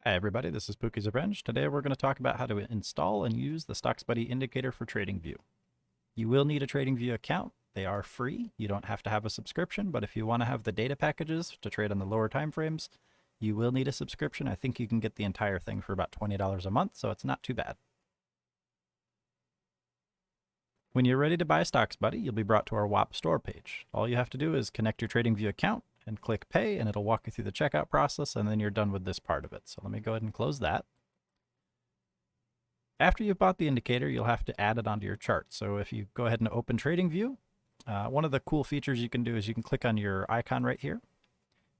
Hi everybody, this is Pookie's Revenge. Today we're going to talk about how to install and use the StocksBuddy indicator for TradingView. You will need a TradingView account. They are free. You don't have to have a subscription, but if you want to have the data packages to trade on the lower time frames, you will need a subscription. I think you can get the entire thing for about $20 a month, so it's not too bad. When you're ready to buy StocksBuddy, you'll be brought to our WAP store page. All you have to do is connect your TradingView account and click pay, and it'll walk you through the checkout process, and then you're done with this part of it. So let me go ahead and close that. After you've bought the indicator, you'll have to add it onto your chart. So if you go ahead and open TradingView, one of the cool features you can do is you can click on your icon right here,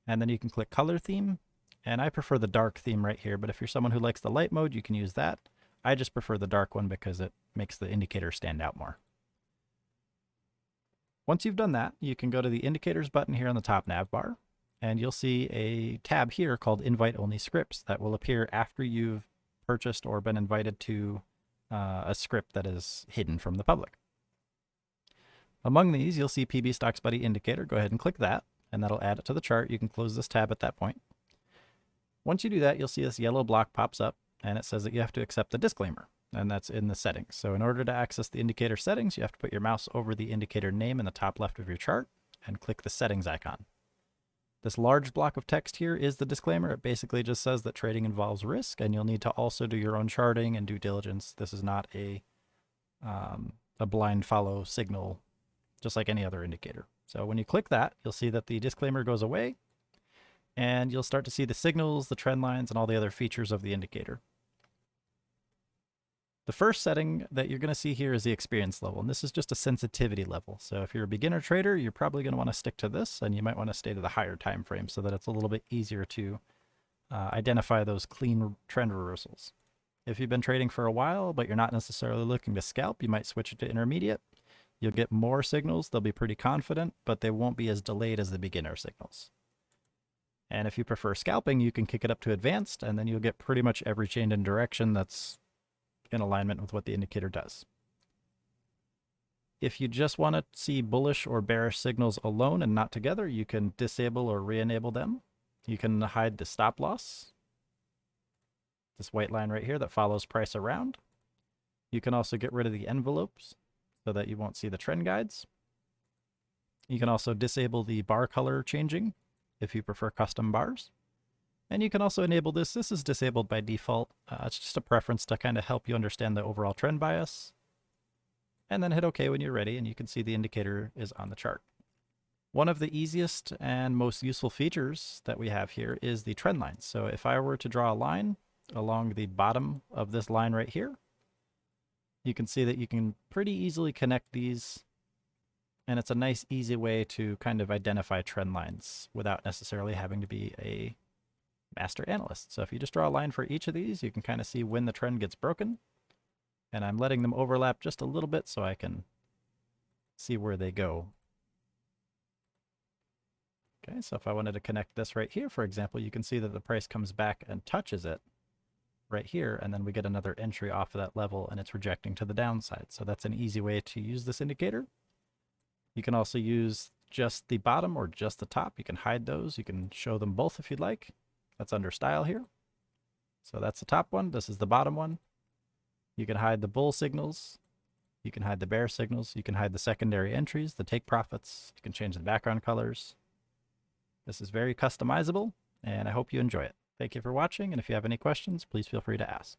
and then you can click color theme. And I prefer the dark theme right here, but if you're someone who likes the light mode, you can use that. I just prefer the dark one because it makes the indicator stand out more. Once you've done that, you can go to the indicators button here on the top nav bar, and you'll see a tab here called invite only scripts that will appear after you've purchased or been invited to a script that is hidden from the public. Among these, you'll see PB StocksBuddy indicator. Go ahead and click that, and that'll add it to the chart. You can close this tab at that point. Once you do that, you'll see this yellow block pops up, and it says that you have to accept the disclaimer, and that's in the settings. So in order to access the indicator settings, you have to put your mouse over the indicator name in the top left of your chart and click the settings icon. This large block of text here is the disclaimer. It basically just says that trading involves risk, and you'll need to also do your own charting and due diligence. This is not a blind follow signal, just like any other indicator. So when you click that, you'll see that the disclaimer goes away, and you'll start to see the signals, the trend lines, and all the other features of the indicator. The first setting that you're going to see here is the experience level, and this is just a sensitivity level. So if you're a beginner trader, you're probably going to want to stick to this, and you might want to stay to the higher time frame so that it's a little bit easier to identify those clean trend reversals. If you've been trading for a while, but you're not necessarily looking to scalp, you might switch it to intermediate. You'll get more signals. They'll be pretty confident, but they won't be as delayed as the beginner signals. And if you prefer scalping, you can kick it up to advanced, and then you'll get pretty much every change in direction that's in alignment with what the indicator does. If you just want to see bullish or bearish signals alone and not together, you can disable or re-enable them. You can hide the stop loss, this white line right here that follows price around. You can also get rid of the envelopes so that you won't see the trend guides. You can also disable the bar color changing if you prefer custom bars. And you can also enable this. This is disabled by default. It's just a preference to kind of help you understand the overall trend bias. And then hit OK when you're ready, and you can see the indicator is on the chart. One of the easiest and most useful features that we have here is the trend lines. So if I were to draw a line along the bottom of this line right here, you can see that you can pretty easily connect these. And it's a nice, easy way to kind of identify trend lines without necessarily having to be a master analyst. So if you just draw a line for each of these, you can kind of see when the trend gets broken. And I'm letting them overlap just a little bit so I can see where they go. Okay, so if I wanted to connect this right here, for example, you can see that the price comes back and touches it right here, and then we get another entry off of that level, and it's rejecting to the downside. So that's an easy way to use this indicator. You can also use just the bottom or just the top. You can hide those. You can show them both if you'd like. That's under style here. So that's the top one. This is the bottom one. You can hide the bull signals. You can hide the bear signals. You can hide the secondary entries, the take profits. You can change the background colors. This is very customizable, and I hope you enjoy it. Thank you for watching, and if you have any questions, please feel free to ask.